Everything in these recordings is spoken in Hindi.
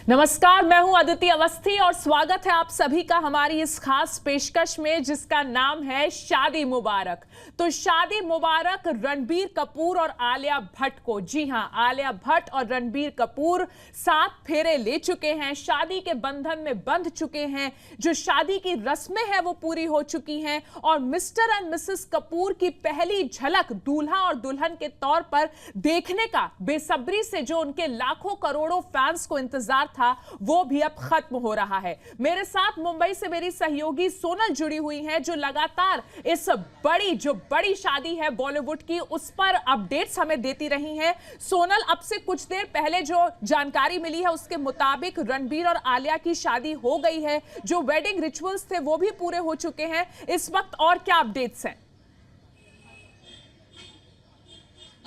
नमस्कार, मैं हूं अदिति अवस्थी और स्वागत है आप सभी का हमारी इस खास पेशकश में जिसका नाम है शादी मुबारक। तो शादी मुबारक रणबीर कपूर और आलिया भट्ट को। जी हां, आलिया भट्ट और रणबीर कपूर 7 फेरे ले चुके हैं, शादी के बंधन में बंध चुके हैं, जो शादी की रस्में हैं वो पूरी हो चुकी हैं और मिस्टर एंड मिसेस कपूर की पहली झलक दूल्हा और दुल्हन के तौर पर देखने का बेसब्री से जो उनके लाखों करोड़ों फैंस को इंतजार था वो भी अब खत्म हो रहा है। मेरे साथ मुंबई से मेरी सहयोगी सोनल जुड़ी हुई हैं जो लगातार इस बड़ी शादी है बॉलीवुड की उस पर अपडेट्स हमें देती रही हैं। सोनल, अब से कुछ देर पहले जो जानकारी मिली है उसके मुताबिक रणबीर और आलिया की शादी हो गई है, जो वेडिंग रिचुअल्स थे वो भी पूरे हो चुके हैं। इस वक्त और क्या अपडेट्स हैं?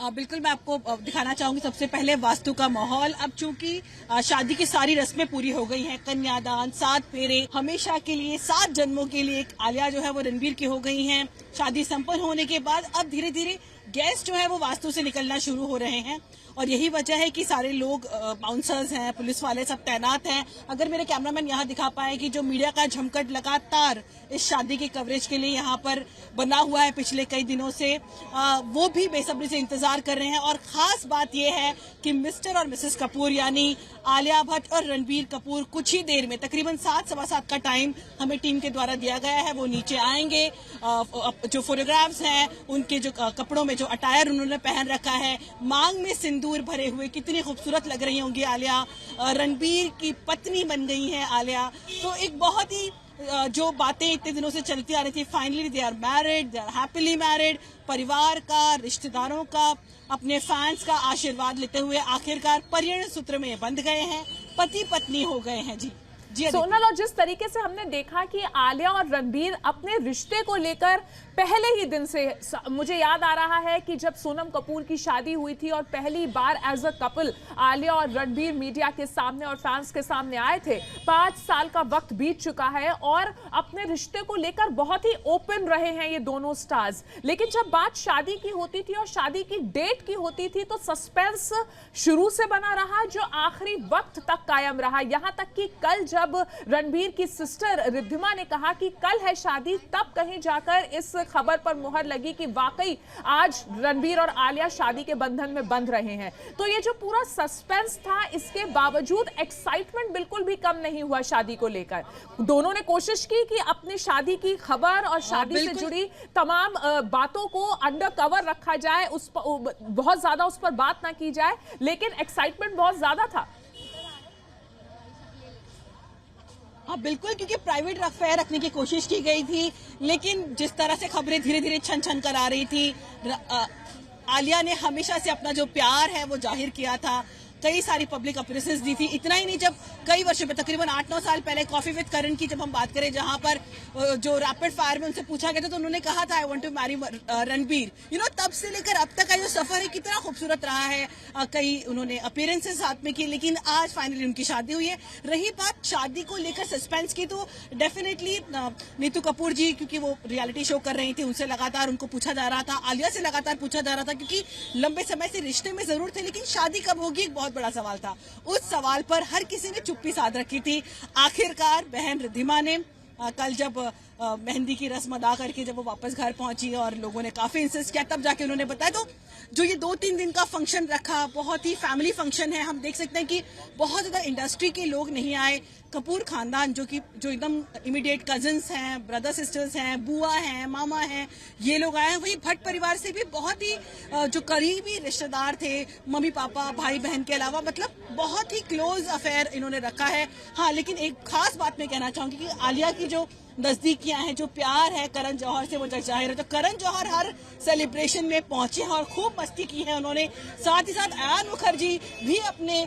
बिल्कुल, मैं आपको दिखाना चाहूंगी सबसे पहले वास्तु का माहौल। अब चूंकि शादी की सारी रस्में पूरी हो गई हैं, कन्यादान, 7 फेरे, हमेशा के लिए 7 जन्मों के लिए आलिया जो है वो रणबीर की हो गई हैं। शादी संपन्न होने के बाद अब धीरे धीरे गेस्ट जो है वो वास्तु से निकलना शुरू हो रहे हैं और यही वजह है कि सारे लोग बाउंसर्स हैं, पुलिस वाले सब तैनात हैं। अगर मेरे कैमरामैन यहाँ दिखा पाए कि जो मीडिया का झमकट लगातार इस शादी की कवरेज के लिए यहाँ पर बना हुआ है पिछले कई दिनों से, वो भी बेसब्री से इंतजार कर रहे हैं। और खास बात यह है कि मिस्टर और मिसेस कपूर यानी आलिया भट्ट और रणबीर कपूर कुछ ही देर में, तकरीबन 7 सवा 7 का टाइम हमें टीम के द्वारा दिया गया है, वो नीचे आएंगे। जो फोटोग्राफ्स हैं उनके जो कपड़ों में जो अटायर उन्होंने पहन रखा है, मांग में सिंदूर भरे हुए कितनी खूबसूरत लग रही होंगी आलिया। रणबीर की पत्नी बन गई हैं आलिया। तो एक बहुत ही जो बातें इतने दिनों से चलती आ रही थी, finally they are married, they are happily married. परिवार का, रिश्तेदारों का, अपने फैंस का आशीर्वाद लेते हुए आखिरकार परिणय सूत्र में बंध गए हैं, पति पत्नी हो गए हैं। जी सोनल, और जिस तरीके से हमने देखा कि आलिया और रणबीर अपने रिश्ते को लेकर पहले ही दिन से, मुझे याद आ रहा है कि जब सोनम कपूर की शादी हुई थी और पहली बार एज अ कपल आलिया और रणबीर मीडिया के सामने और फैंस के सामने आए थे। 5 साल का वक्त बीत चुका है और अपने रिश्ते को लेकर बहुत ही ओपन रहे हैं ये दोनों स्टार्स। लेकिन जब बात शादी की होती थी और शादी की डेट की होती थी तो सस्पेंस शुरू से बना रहा, जो आखिरी वक्त तक कायम रहा। यहां तक कि कल जब रणबीर की सिस्टर रिद्धिमा ने कहा कि कल है शादी, तब कहीं जाकर इस खबर पर मुहर लगी कि वाकई आज रणबीर और आलिया शादी के बंधन में बंध रहे हैं। तो ये जो पूरा सस्पेंस था, इसके बावजूद एक्साइटमेंट बिल्कुल भी कम नहीं हुआ शादी को लेकर। दोनों ने कोशिश की कि अपनी शादी की खबर और शादी से जुड़ी तमाम बातों को अंडर कवर रखा जाए, बहुत ज्यादा उस पर बात ना की जाए, लेकिन एक्साइटमेंट बहुत ज्यादा था। हाँ बिल्कुल, क्योंकि प्राइवेट अफेयर रखने की कोशिश की गई थी, लेकिन जिस तरह से खबरें धीरे धीरे छन छन कर आ रही थी, आलिया ने हमेशा से अपना जो प्यार है वो जाहिर किया था, कई सारी पब्लिक अपीयरेंसेस दी थी। इतना ही नहीं, जब कई वर्षों में, तकरीबन 8-9 साल पहले कॉफी विद करण की जब हम बात करें, जहां पर जो रैपिड फायर में उनसे पूछा गया था तो उन्होंने कहा था I want to marry Ranbir. तब से लेकर अब तक का जो सफर है कितना खूबसूरत रहा है। कई उन्होंने अपीयरेंसेस साथ में की, लेकिन आज फाइनली उनकी शादी हुई है। रही बात शादी को लेकर सस्पेंस की, तो डेफिनेटली नीतू कपूर जी, क्योंकि वो रियलिटी शो कर रही थी, उनसे लगातार उनको पूछा जा रहा था, आलिया से लगातार पूछा जा रहा था, क्योंकि लंबे समय से रिश्ते में जरूर थे लेकिन शादी कब होगी एक बहुत बड़ा सवाल था। उस सवाल पर हर किसी ने चुप्पी साध रखी थी। आखिरकार बहन रिद्धिमा ने कल जब मेहंदी की रस्म अदा करके जब वो वापस घर पहुंची और लोगों ने काफी इंसिस्ट किया, तब जाके उन्होंने बताया। तो जो ये 2-3 दिन का फंक्शन रखा, बहुत ही फैमिली फंक्शन है। हम देख सकते हैं कि बहुत ज्यादा इंडस्ट्री के लोग नहीं आए। कपूर खानदान जो एकदम इमीडिएट कजिन्स हैं, ब्रदर सिस्टर्स हैं, बुआ हैं, मामा हैं, ये लोग आए हैं। वही भट्ट परिवार से भी बहुत ही जो करीबी रिश्तेदार थे, मम्मी पापा, भाई बहन के अलावा, मतलब बहुत ही क्लोज अफेयर इन्होंने रखा है। हाँ, लेकिन एक खास बात मैं कहना चाहूंगी कि आलिया की जो नजदीकियां हैं, जो प्यार है करण जौहर से, वो जग जाहिर है। तो करण जौहर हर सेलिब्रेशन में पहुंचे हैं और खूब मस्ती की है उन्होंने। साथ ही साथ आयान मुखर्जी भी अपने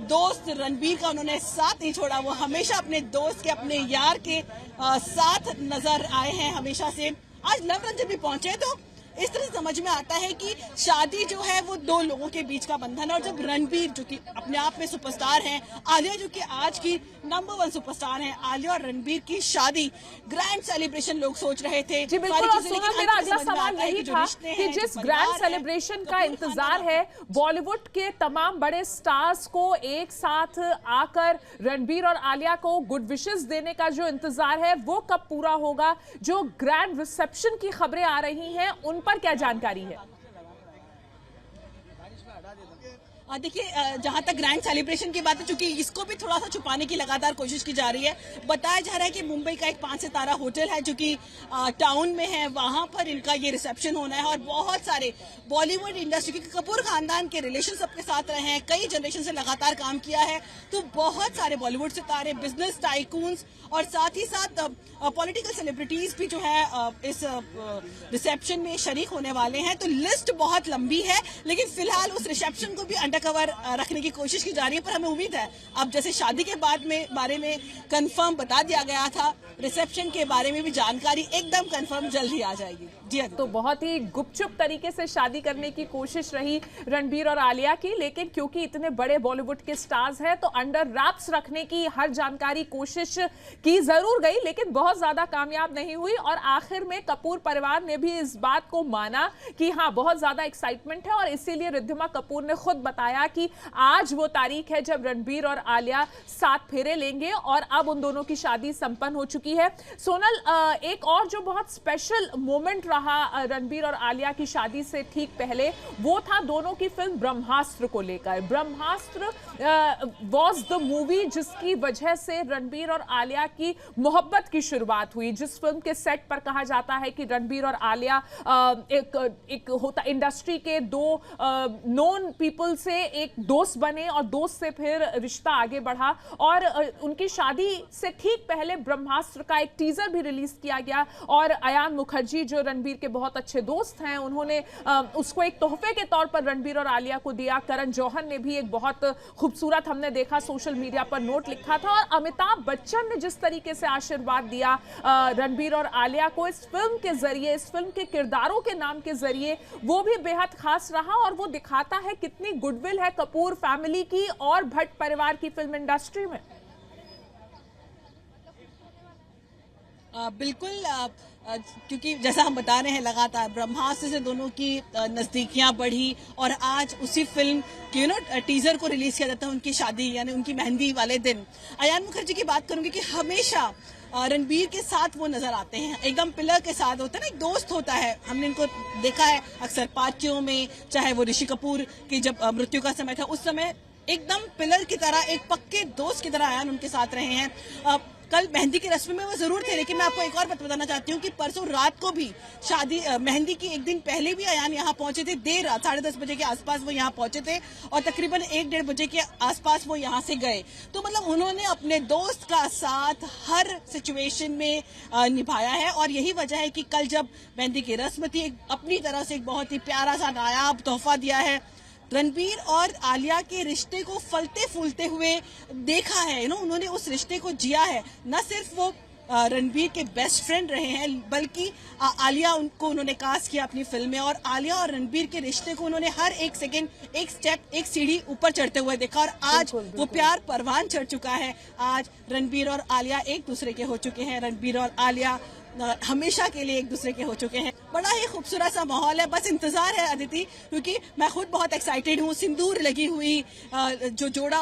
दोस्त रणबीर का उन्होंने साथ नहीं छोड़ा। वो हमेशा अपने दोस्त के, अपने यार के साथ नजर आए हैं हमेशा से। आज लव रंजन भी पहुंचे, तो इस तरह से समझ में आता है कि शादी जो है वो दो लोगों के बीच का बंधन है। और जब रणबीर जो कि अपने आप में सुपरस्टार हैं, आलिया जो कि आज की नंबर 1 सुपरस्टार हैं, आलिया और रणबीर की शादी ग्रैंड सेलिब्रेशन लोग सोच रहे थे। जी बिल्कुल। और सोनल, मेरा अगला सवाल यही था कि जिस ग्रैंड सेलिब्रेशन का इंतजार है, बॉलीवुड के तमाम बड़े स्टार्स को एक साथ आकर रणबीर और आलिया को गुड विशेस देने का जो इंतजार है वो कब पूरा होगा? जो ग्रैंड रिसेप्शन की खबरें आ रही हैं उन पर क्या जानकारी है? देखिए, जहां तक ग्रैंड सेलिब्रेशन की बात है, चूंकि इसको भी थोड़ा सा छुपाने की लगातार कोशिश की जा रही है। बताया जा रहा है कि मुंबई का एक 5 सितारा होटल है जो कि टाउन में है, वहां पर इनका ये रिसेप्शन होना है। और बहुत सारे बॉलीवुड इंडस्ट्री के कपूर खानदान के रिलेशन सबके साथ रहे हैं, कई जनरेशन से लगातार काम किया है, तो बहुत सारे बॉलीवुड सितारे, बिजनेस टाइकून्स और साथ ही साथ पॉलिटिकल सेलिब्रिटीज भी जो है इस रिसेप्शन में शरीक होने वाले हैं। तो लिस्ट बहुत लंबी है, लेकिन फिलहाल उस रिसेप्शन को भी अंडरकवर रखने की कोशिश की जा रही है। पर हमें उम्मीद है अब जैसे शादी के बारे में कंफर्म बता दिया गया था, रिसेप्शन के बारे में भी जानकारी एकदम कंफर्म जल्द ही आ जाएगी। जी हाँ, तो बहुत ही गुपचुप तरीके से शादी करने की कोशिश रही रणबीर और आलिया की, लेकिन क्योंकि इतने बड़े बॉलीवुड के स्टार्स हैं तो अंडर रैप्स रखने की हर जानकारी कोशिश की जरूर गई, लेकिन बहुत ज्यादा कामयाब नहीं हुई। और आखिर में कपूर परिवार ने भी इस बात को माना कि हाँ, बहुत ज्यादा एक्साइटमेंट है, और इसीलिए रिद्धिमा कपूर ने खुद बताया कि आज वो तारीख है जब रणबीर और आलिया 7 फेरे लेंगे, और अब उन दोनों की शादी संपन्न हो चुकी है। सोनल, एक और जो बहुत स्पेशल मोमेंट रहा रणबीर और आलिया की शादी से ठीक पहले, वो था दोनों की फिल्म ब्रह्मास्त्र को लेकर। ब्रह्मास्त्र वॉज द मूवी जिसकी वजह से रणबीर और आलिया की मोहब्बत की शुरुआत हुई। जिस फिल्म के सेट पर कहा जाता है कि रणबीर और आलिया एक होता इंडस्ट्री के दो नोन पीपल से एक दोस्त बने, और दोस्त से फिर रिश्ता आगे बढ़ा, और उनकी शादी से ठीक पहले ब्रह्मास्त्र का एक टीजर भी रिलीज किया गया। और अयान मुखर्जी जो रणबीर के बहुत अच्छे दोस्त हैं, उन्होंने उसको एक तोहफे के तौर पर रणबीर और आलिया को दिया। करण जौहर ने भी एक बहुत खूबसूरत, हमने देखा सोशल मीडिया पर, नोट लिखा था। और अमिताभ बच्चन ने जिस तरीके से आशीर्वाद दिया रणबीर और आलिया को इस फिल्म के जरिए, इस फिल्म के किरदारों के नाम के जरिए, वो भी बेहद खास रहा। और वो दिखाता है कितनी गुडविल है कपूर फैमिली की और भट्ट परिवार की फिल्म इंडस्ट्री में। बिल्कुल, क्योंकि जैसा हम बता रहे हैं लगातार ब्रह्मास्त्र से दोनों की नजदीकियां बढ़ी, और आज उसी फिल्म की टीजर को रिलीज किया जाता है उनकी शादी यानी उनकी मेहंदी वाले दिन। अयान मुखर्जी की बात करूंगी कि हमेशा रणबीर के साथ वो नजर आते हैं, एकदम पिलर के साथ होता है ना, एक दोस्त होता है। हमने इनको देखा है अक्सर पार्टियों में, चाहे वो ऋषि कपूर की जब मृत्यु का समय था, उस समय एकदम पिलर की तरह, एक पक्के दोस्त की तरह अयान उनके साथ रहे हैं। कल मेहंदी की रस्म में वो जरूर थे, लेकिन मैं आपको एक और बात बताना चाहती हूँ कि परसों रात को भी शादी मेहंदी की एक दिन पहले भी अयान यहाँ पहुंचे थे। देर रात 10:30 बजे के आसपास वो यहाँ पहुंचे थे, और तकरीबन 1-1:30 बजे के आसपास वो यहाँ से गए। तो मतलब उन्होंने अपने दोस्त का साथ हर सिचुएशन में निभाया है, और यही वजह है कि कल जब मेहंदी की रस्म थी, अपनी तरह से एक बहुत ही प्यारा सा नायाब तोहफा दिया है। रणबीर और आलिया के रिश्ते को फलते फूलते हुए देखा है, उन्होंने उस रिश्ते को जिया है। न सिर्फ वो रणबीर के बेस्ट फ्रेंड रहे हैं, बल्कि आलिया उनको उन्होंने कास्ट किया अपनी फिल्म में, और आलिया और रणबीर के रिश्ते को उन्होंने हर एक सेकंड, एक स्टेप, एक सीढ़ी ऊपर चढ़ते हुए देखा। और आज वो प्यार परवान चढ़ चुका है। आज रणबीर और आलिया एक दूसरे के हो चुके हैं। रणबीर और आलिया हमेशा के लिए एक दूसरे के हो चुके हैं। बड़ा ही खूबसूरत सा माहौल है। बस इंतजार है अदिति, क्योंकि मैं खुद बहुत एक्साइटेड हूँ। सिंदूर लगी हुई जो जोड़ा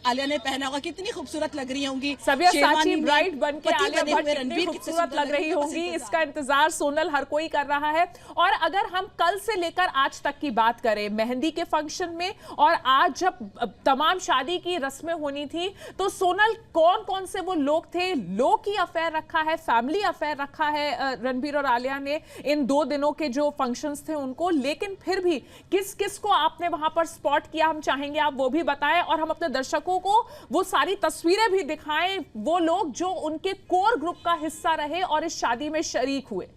आलिया ने पहना होगा, कितनी खूबसूरत लग रही होंगी। सबिया साची ब्राइड बन के आलिया भट्ट कितनी खूबसूरत लग रही होंगी, इसका इंतजार सोनल हर कोई कर रहा है। और अगर हम कल से लेकर आज तक की बात करें, मेहंदी के फंक्शन में और आज जब तमाम शादी की रस्में होनी थी, तो सोनल कौन कौन से वो लोग थे? लो की अफेयर रखा है, फैमिली अफेयर रखा है रणबीर और आलिया ने इन 2 दिनों के जो फंक्शंस थे उनको, लेकिन फिर भी किस किस को आपने वहां पर स्पॉट किया, हम चाहेंगे आप वो भी बताएं, और हम अपने दर्शकों को वो सारी तस्वीरें भी दिखाएं, वो लोग जो उनके कोर ग्रुप का हिस्सा रहे और इस शादी में शरीक हुए।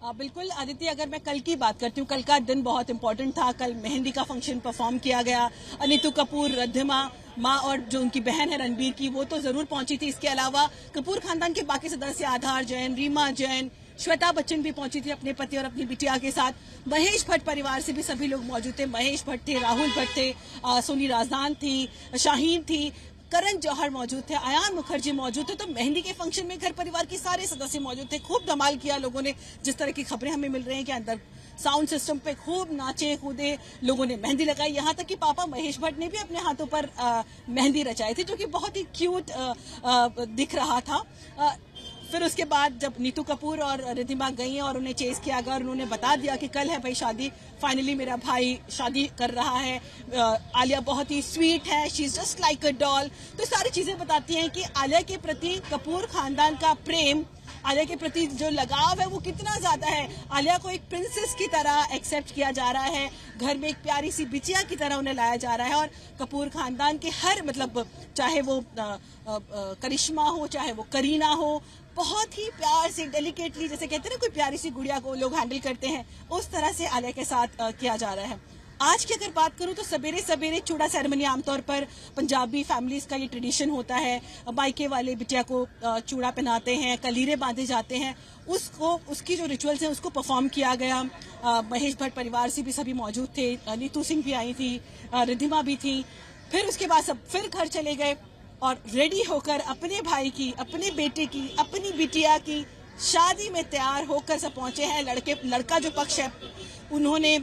बिल्कुल आदित्य, अगर मैं कल की बात करती हूँ, कल का दिन बहुत इंपॉर्टेंट था। कल मेहंदी का फंक्शन परफॉर्म किया गया। अनीतू कपूर, रिद्धिमा माँ और जो उनकी बहन है रणबीर की, वो तो जरूर पहुंची थी। इसके अलावा कपूर खानदान के बाकी सदस्य, आधार जैन, रीमा जैन, श्वेता बच्चन भी पहुंची थी अपने पति और अपनी बिटिया के साथ। महेश भट्ट परिवार से भी सभी लोग मौजूद थे। महेश भट्ट थे, राहुल भट्ट थे, सोनी राजदान थी, शाहीन थी, करण जौहर मौजूद थे, अयान मुखर्जी मौजूद थे। तो मेहंदी के फंक्शन में घर परिवार के सारे सदस्य मौजूद थे। खूब धमाल किया लोगों ने। जिस तरह की खबरें हमें मिल रही हैं कि अंदर साउंड सिस्टम पे खूब नाचे कूदे, लोगों ने मेहंदी लगाई। यहाँ तक कि पापा महेश भट्ट ने भी अपने हाथों पर मेहंदी रचाई थी, जो कि बहुत ही क्यूट दिख रहा था। फिर उसके बाद जब नीतू कपूर और रिद्धिमा गई और उन्हें चेस किया गया और उन्होंने बता दिया कि कल है भाई शादी, फाइनली मेरा भाई शादी कर रहा है। आलिया बहुत ही स्वीट है, she is just like a doll. तो सारी चीजें बताती हैं कि आलिया के प्रति कपूर खानदान का प्रेम, आलिया के प्रति जो लगाव है वो कितना ज्यादा है। आलिया को एक प्रिंसेस की तरह एक्सेप्ट किया जा रहा है, घर में एक प्यारी सी बिटिया की तरह उन्हें लाया जा रहा है। और कपूर खानदान के हर मतलब चाहे वो करिश्मा हो, चाहे वो करीना हो, बहुत ही प्यार से डेलिकेटली, जैसे कहते हैं ना कोई प्यारी सी गुड़िया को लोग हैंडल करते हैं, उस तरह से आलिया के साथ किया जा रहा है। आज की अगर बात करूं तो सवेरे सवेरे चूड़ा सेरेमनी आमतौर पर पंजाबी फैमिलीज का ये ट्रेडिशन होता है। मायके वाले बिटिया को चूड़ा पहनाते हैं, कलीरे बांधे जाते हैं, उसकी जो रिचुअल्स हैं उसको परफॉर्म किया गया। महेश भट्ट परिवार से भी सभी मौजूद थे, नीतू सिंह भी आई थी, रिद्धिमा भी थी। फिर उसके बाद सब फिर घर चले गए और रेडी होकर अपने भाई की, अपने बेटे की, अपनी बिटिया की शादी में तैयार होकर सब पहुंचे हैं। लड़का जो पक्ष है उन्होंने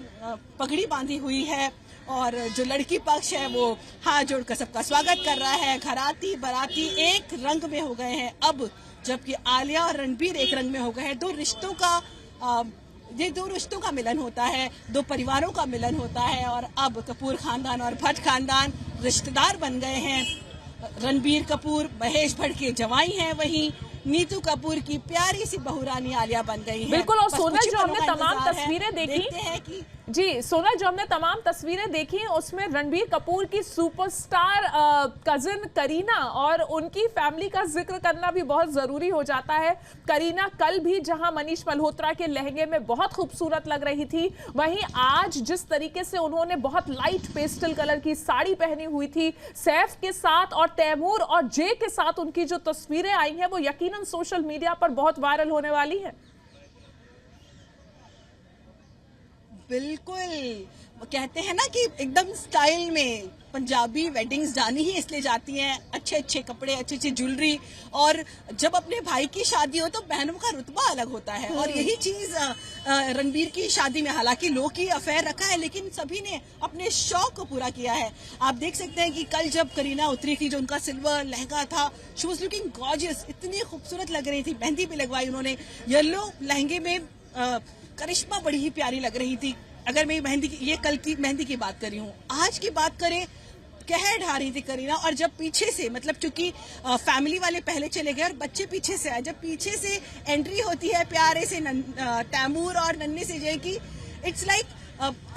पगड़ी बांधी हुई है और जो लड़की पक्ष है वो हाथ जोड़कर सबका स्वागत कर रहा है। घराती बाराती एक रंग में हो गए हैं अब, जबकि आलिया और रणबीर एक रंग में हो गए हैं। ये दो रिश्तों का मिलन होता है, दो परिवारों का मिलन होता है। और अब कपूर खानदान और भट्ट खानदान रिश्तेदार बन गए हैं। रणबीर कपूर महेश भट्ट के जवाई हैं, वहीं नीतू कपूर की प्यारी सी बहुरानी आलिया बन गई है। बिल्कुल। और सोनल, जो हमने तमाम तस्वीरें देखी जी, सोनल, जो हमने तमाम तस्वीरें देखी उसमें रणबीर कपूर की सुपरस्टार कजिन करीना और उनकी फैमिली का जिक्र करना भी बहुत जरूरी हो जाता है। करीना कल भी जहां मनीष मल्होत्रा के लहंगे में बहुत खूबसूरत लग रही थी, वहीं आज जिस तरीके से उन्होंने बहुत लाइट पेस्टल कलर की साड़ी पहनी हुई थी सैफ के साथ, और तैमूर और जे के साथ उनकी जो तस्वीरें आई हैं वो यकीनन सोशल मीडिया पर बहुत वायरल होने वाली है। बिल्कुल, कहते हैं ना कि एकदम स्टाइल में पंजाबी वेडिंग्स जानी ही इसलिए जाती हैं, अच्छे अच्छे कपड़े, अच्छी अच्छी ज्वेलरी। और जब अपने भाई की शादी हो तो बहनों का रुतबा अलग होता है। और यही चीज रणबीर की शादी में, हालांकि लो की अफेयर रखा है लेकिन सभी ने अपने शौक को पूरा किया है। आप देख सकते हैं कि कल जब करीना उतरी थी, जो उनका सिल्वर लहंगा था, शी वाज लुकिंग गॉर्जियस, इतनी खूबसूरत लग रही थी। मेहंदी भी लगवाई उन्होंने येलो लहंगे में, करिश्मा बड़ी ही प्यारी लग रही थी। अगर मैं ये कल की मेहंदी की बात कर रही हूँ, आज की बात करें, कहर ढा रही थी करीना। और जब पीछे से, मतलब चूंकि फैमिली वाले पहले चले गए और बच्चे पीछे से आए, जब पीछे से एंट्री होती है प्यारे से तैमूर और नन्हे से जय की, इट्स लाइक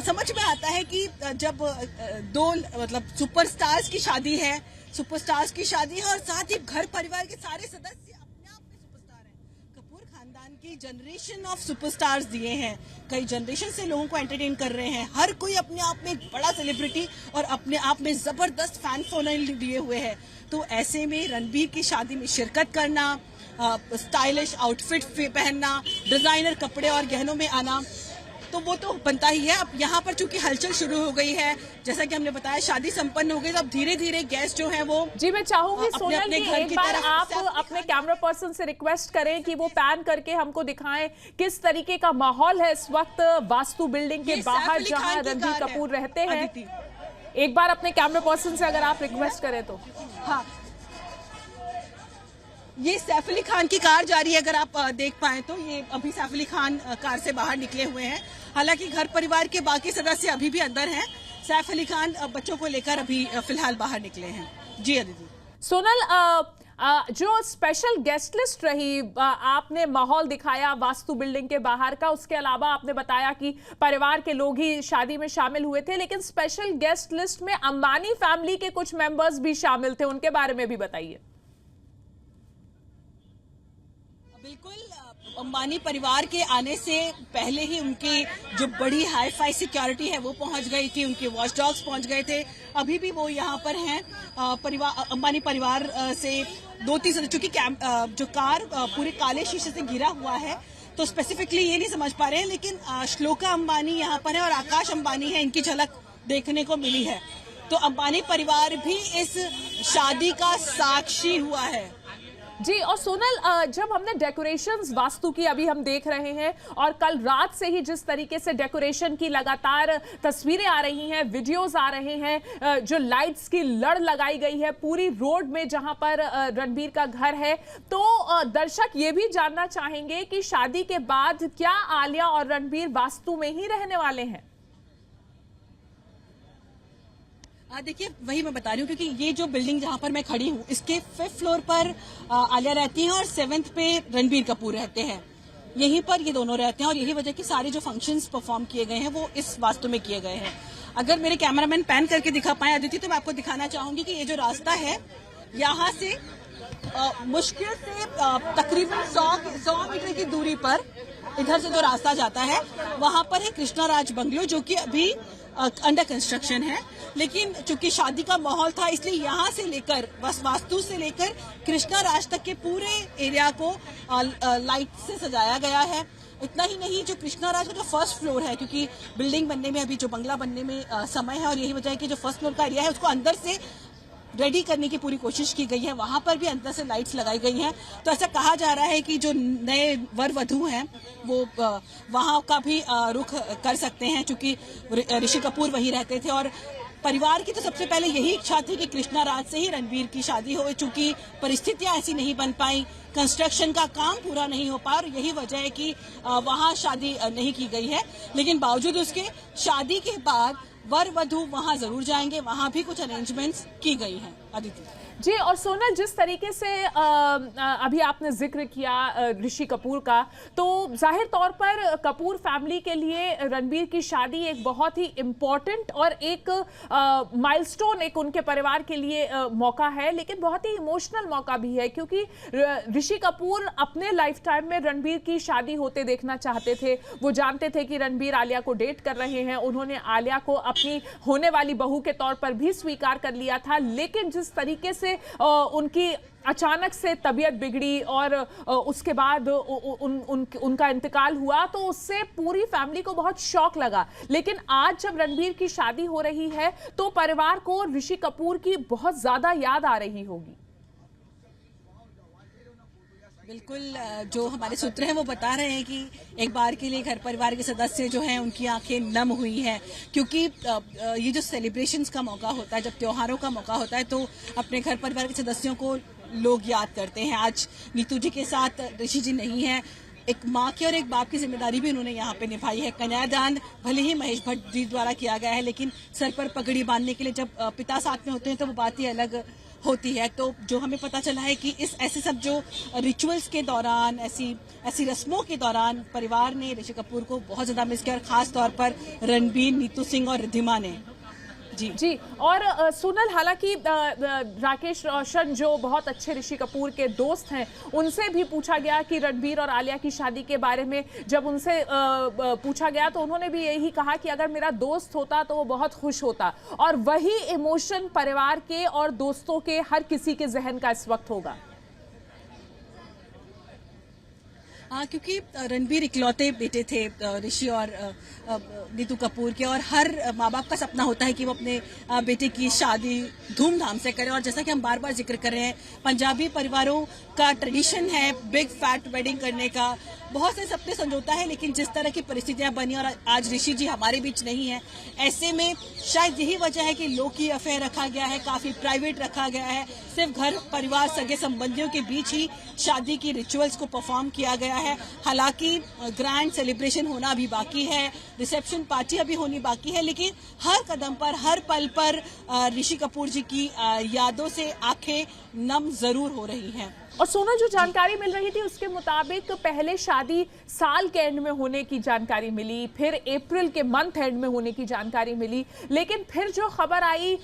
समझ में आता है कि जब दो मतलब सुपरस्टार्स की शादी है, और साथ ही घर परिवार के सारे सदस्य अपने आप में सुपरस्टार हैं। कपूर खानदान की जनरेशन ऑफ सुपरस्टार्स दिए हैं, कई जनरेशन से लोगों को एंटरटेन कर रहे हैं। हर कोई अपने आप में एक बड़ा सेलिब्रिटी और अपने आप में जबरदस्त फैन फॉलोइंग दिए हुए हैं। तो ऐसे में रणबीर की शादी में शिरकत करना, स्टाइलिश आउटफिट पहनना, डिजाइनर कपड़े और गहनों में आना, तो वो तो बनता ही है। अब यहाँ पर चूंकि हलचल शुरू हो गई है, जैसा कि हमने बताया शादी संपन्न हो गई, तो अब धीरे धीरे गेस्ट जो हैं वो, जी मैं चाहूंगी सोनल कि एक बार आप अपने कैमरा पर्सन से रिक्वेस्ट करें कि वो पैन करके हमको दिखाएं किस तरीके का माहौल है इस वक्त वास्तु बिल्डिंग के बाहर जहां रणबीर कपूर रहते हैं। एक बार अपने कैमरा पर्सन से अगर आप रिक्वेस्ट करें तो। हाँ, ये सैफ अली खान की कार जा रही है, अगर आप देख पाए तो। ये अभी सैफ अली खान कार से बाहर निकले हुए हैं। हालांकि घर परिवार के बाकी सदस्य अभी भी अंदर हैं। सैफ अली खान बच्चों को लेकर अभी फिलहाल बाहर निकले हैं। जी अदिति। सोनल, जो स्पेशल गेस्ट लिस्ट रही, आपने माहौल दिखाया वास्तु बिल्डिंग के बाहर का, उसके अलावा आपने बताया कि परिवार के लोग ही शादी में शामिल हुए थे, लेकिन स्पेशल गेस्ट लिस्ट में अंबानी फैमिली के कुछ मेंबर्स भी शामिल थे, उनके बारे में भी बताइए। बिल्कुल, अंबानी परिवार के आने से पहले ही उनकी जो बड़ी हाई फाई सिक्योरिटी है वो पहुंच गई थी, उनके वॉच डॉग्स पहुंच गए थे, अभी भी वो यहाँ पर हैं। अंबानी परिवार से 2-3 चूंकि जो कार पूरे काले शीशे से घिरा हुआ है, तो स्पेसिफिकली ये नहीं समझ पा रहे हैं, लेकिन श्लोका अंबानी यहाँ पर है और आकाश अंबानी है, इनकी झलक देखने को मिली है। तो अंबानी परिवार भी इस शादी का साक्षी हुआ है। जी, और सोनल, जब हमने डेकोरेशंस वास्तु की अभी हम देख रहे हैं और कल रात से ही जिस तरीके से डेकोरेशन की लगातार तस्वीरें आ रही हैं, वीडियोस आ रहे हैं, जो लाइट्स की लड़ लगाई गई है पूरी रोड में जहां पर रणबीर का घर है, तो दर्शक ये भी जानना चाहेंगे कि शादी के बाद क्या आलिया और रणबीर वास्तु में ही रहने वाले हैं? देखिए, वही मैं बता रही हूँ, क्योंकि ये जो बिल्डिंग जहाँ पर मैं खड़ी हूँ, इसके 5th फ्लोर पर आलिया रहती हैं और 7th पे रणबीर कपूर रहते हैं। यहीं पर ये दोनों रहते हैं और यही वजह कि सारे जो फंक्शंस परफॉर्म किए गए हैं वो इस वास्तु में किए गए हैं। अगर मेरे कैमरामैन पैन करके दिखा पाए अदिति, तो मैं आपको दिखाना चाहूंगी कि ये जो रास्ता है, यहाँ से मुश्किल से तकरीबन 100 मीटर की दूरी पर इधर से जो रास्ता जाता है, वहां पर है कृष्णा राज बंगलो, जो कि अभी अंडर कंस्ट्रक्शन है। लेकिन चूंकि शादी का माहौल था, इसलिए यहाँ से लेकर वास्तु से लेकर कृष्णा राज तक के पूरे एरिया को लाइट से सजाया गया है। इतना ही नहीं, जो कृष्णा राज का जो 1st फ्लोर है, क्योंकि बिल्डिंग बनने में अभी जो बंगला बनने में समय है और यही वजह है कि जो 1st फ्लोर का एरिया है उसको अंदर से रेडी करने की पूरी कोशिश की गई है। वहां पर भी अंदर से लाइट्स लगाई गई हैं। तो ऐसा कहा जा रहा है कि जो नए वर वधू हैं वो वहां का भी रुख कर सकते हैं, क्योंकि ऋषि कपूर वहीं रहते थे और परिवार की तो सबसे पहले यही इच्छा थी कि कृष्णा राज से ही रणबीर की शादी हो। चूंकि परिस्थितियां ऐसी नहीं बन पाई, कंस्ट्रक्शन का काम पूरा नहीं हो पा, और यही वजह है कि वहां शादी नहीं की गई है। लेकिन बावजूद उसके शादी के बाद वर वधू वहां जरूर जाएंगे, वहां भी कुछ अरेंजमेंट्स की गई हैं। अदिति जी, और सोनल, जिस तरीके से अभी आपने जिक्र किया ऋषि कपूर का, तो जाहिर तौर पर कपूर फैमिली के लिए रणबीर की शादी एक बहुत ही इम्पोर्टेंट और एक माइलस्टोन, एक उनके परिवार के लिए मौका है, लेकिन बहुत ही इमोशनल मौका भी है, क्योंकि ऋषि कपूर अपने लाइफ टाइम में रणबीर की शादी होते देखना चाहते थे। वो जानते थे कि रणबीर आलिया को डेट कर रहे हैं, उन्होंने आलिया को अपनी होने वाली बहू के तौर पर भी स्वीकार कर लिया था। लेकिन जिस तरीके से उनकी अचानक से तबीयत बिगड़ी और उसके बाद उनका इंतकाल हुआ, तो उससे पूरी फैमिली को बहुत शॉक लगा। लेकिन आज जब रणबीर की शादी हो रही है, तो परिवार को ऋषि कपूर की बहुत ज्यादा याद आ रही होगी। बिल्कुल, जो हमारे सूत्र हैं वो बता रहे हैं कि एक बार के लिए घर परिवार के सदस्य जो हैं उनकी आंखें नम हुई हैं, क्योंकि ये जो सेलिब्रेशंस का मौका होता है, जब त्योहारों का मौका होता है, तो अपने घर परिवार के सदस्यों को लोग याद करते हैं। आज नीतू जी के साथ ऋषि जी नहीं है, एक माँ की और एक बाप की जिम्मेदारी भी उन्होंने यहाँ पे निभाई है। कन्यादान भले ही महेश भट्ट जी द्वारा किया गया है, लेकिन सर पर पगड़ी बांधने के लिए जब पिता साथ में होते हैं तो वो बात ही अलग होती है। तो जो हमें पता चला है कि इस ऐसे सब जो रिचुअल्स के दौरान, ऐसी रस्मों के दौरान परिवार ने ऋषि कपूर को बहुत ज्यादा मिस किया, और खास तौर पर रणबीर, नीतू सिंह और रिद्धिमा ने। जी, और सोनल, हालांकि राकेश रोशन जो बहुत अच्छे ऋषि कपूर के दोस्त हैं, उनसे भी पूछा गया कि रणबीर और आलिया की शादी के बारे में जब उनसे पूछा गया, तो उन्होंने भी यही कहा कि अगर मेरा दोस्त होता तो वो बहुत खुश होता। और वही इमोशन परिवार के और दोस्तों के हर किसी के जहन का इस वक्त होगा। हाँ, क्योंकि रणबीर इकलौते बेटे थे ऋषि और नीतू कपूर के, और हर माँ बाप का सपना होता है कि वो अपने बेटे की शादी धूमधाम से करें। और जैसा कि हम बार बार जिक्र कर रहे हैं, पंजाबी परिवारों का ट्रेडिशन है बिग फैट वेडिंग करने का, बहुत से सपने संजोता है। लेकिन जिस तरह की परिस्थितियां बनी और आज ऋषि जी हमारे बीच नहीं है, ऐसे में शायद यही वजह है कि लोकी अफेयर रखा गया है, काफी प्राइवेट रखा गया है, सिर्फ घर परिवार सगे संबंधियों के बीच ही शादी की रिचुअल्स को परफॉर्म किया गया है। हालांकि ग्रैंड सेलिब्रेशन होना अभी बाकी है, रिसेप्शन पार्टी अभी होनी बाकी है, लेकिन हर कदम पर, हर पल पर ऋषि कपूर जी की यादों से आंखें नम जरूर हो रही हैं। और सोना, जो जानकारी मिल रही थी उसके मुताबिक पहले शादी साल के एंड में होने की जानकारी मिली, फिर अप्रैल के मंथ एंड में होने की जानकारी मिली, लेकिन फिर जो खबर आई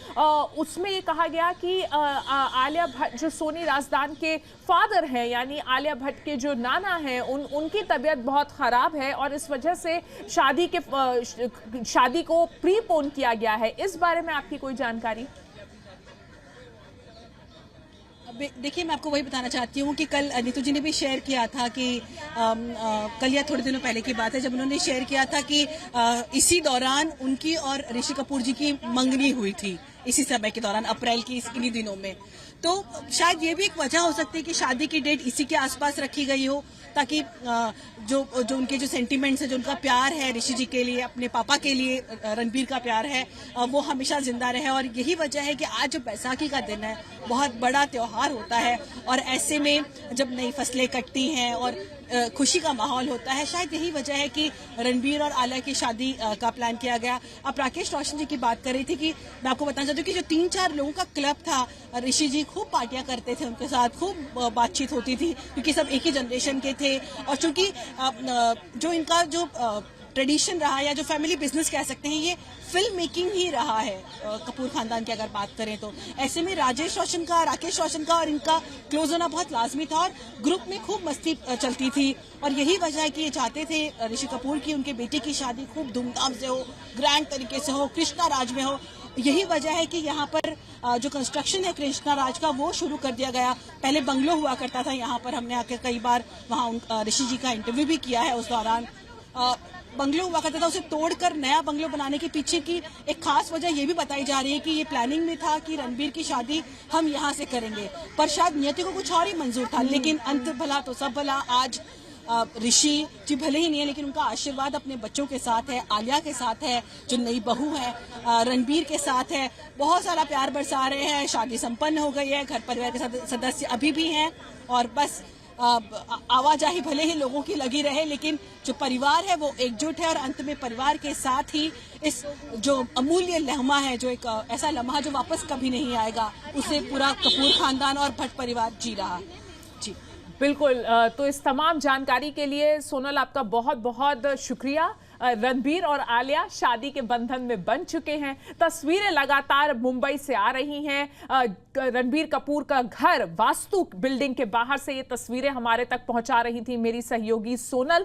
उसमें ये कहा गया कि आलिया भट्ट, जो सोनी राजदान के फादर हैं, यानी आलिया भट्ट के जो नाना हैं, उनकी तबीयत बहुत ख़राब है और इस वजह से शादी को प्रीपोन किया गया है। इस बारे में आपकी कोई जानकारी? देखिए, मैं आपको वही बताना चाहती हूँ कि कल नीतू जी ने भी शेयर किया था कि कल या थोड़े दिनों पहले की बात है जब उन्होंने शेयर किया था कि इसी दौरान उनकी और ऋषि कपूर जी की मंगनी हुई थी, इसी समय के दौरान अप्रैल की इन्हीं दिनों में। तो शायद ये भी एक वजह हो सकती है कि शादी की डेट इसी के आसपास रखी गई हो, ताकि जो उनके जो सेंटिमेंट्स है, जो उनका प्यार है ऋषि जी के लिए, अपने पापा के लिए रणबीर का प्यार है, वो हमेशा जिंदा रहे। और यही वजह है कि आज जो बैसाखी का दिन है, बहुत बड़ा त्योहार होता है, और ऐसे में जब नई फसलें कटती हैं और खुशी का माहौल होता है, शायद यही वजह है कि रणबीर और आलिया की शादी का प्लान किया गया। अब राकेश रोशन जी की बात कर रही थी कि मैं आपको बताना चाहती हूँ कि जो 3-4 लोगों का क्लब था, ऋषि जी खूब पार्टियां करते थे, उनके साथ खूब बातचीत होती थी, क्योंकि सब एक ही जनरेशन के थे। और चूंकि जो इनका जो ट्रेडिशन रहा, या जो फैमिली बिजनेस कह सकते हैं, ये फिल्म मेकिंग ही रहा है कपूर खानदान की अगर बात करें तो। ऐसे में राकेश रोशन का और इनका क्लोज होना बहुत लाजमी था, और ग्रुप में खूब मस्ती चलती थी। और यही वजह है कि ये चाहते थे ऋषि कपूर की उनके बेटे की शादी खूब धूमधाम से हो, ग्रैंड तरीके से हो, कृष्णा राज में हो। यही वजह है कि यहाँ पर जो कंस्ट्रक्शन है कृष्णा राज का, वो शुरू कर दिया गया। पहले बंगलो हुआ करता था यहाँ पर, हमने आकर कई बार वहाँ ऋषि जी का इंटरव्यू भी किया है। उस दौरान बंगलो हुआ करता था, उसे तोड़कर नया बंगलो बनाने के पीछे की एक खास वजह ये भी बताई जा रही है कि ये प्लानिंग में था कि रणबीर की शादी हम यहाँ से करेंगे, पर शायद नियति को कुछ और ही मंजूर था। लेकिन अंत भला तो सब भला। आज ऋषि जी भले ही नहीं है, लेकिन उनका आशीर्वाद अपने बच्चों के साथ है, आलिया के साथ है, जो नई बहू है, रणबीर के साथ है। बहुत सारा प्यार बरसा रहे हैं। शादी संपन्न हो गई है, घर परिवार के सदस्य अभी भी हैं, और बस आवाजाही भले ही लोगों की लगी रहे, लेकिन जो परिवार है वो एकजुट है। और अंत में परिवार के साथ ही इस जो अमूल्य लम्हा है, जो एक ऐसा लम्हा जो वापस कभी नहीं आएगा, उसे पूरा कपूर खानदान और भट्ट परिवार जी रहा। जी बिल्कुल। तो इस तमाम जानकारी के लिए सोनल आपका बहुत बहुत शुक्रिया। रणबीर और आलिया शादी के बंधन में बन चुके हैं। तस्वीरें लगातार मुंबई से आ रही हैं। रणबीर कपूर का घर वास्तु बिल्डिंग के बाहर से ये तस्वीरें हमारे तक पहुंचा रही थी मेरी सहयोगी सोनल।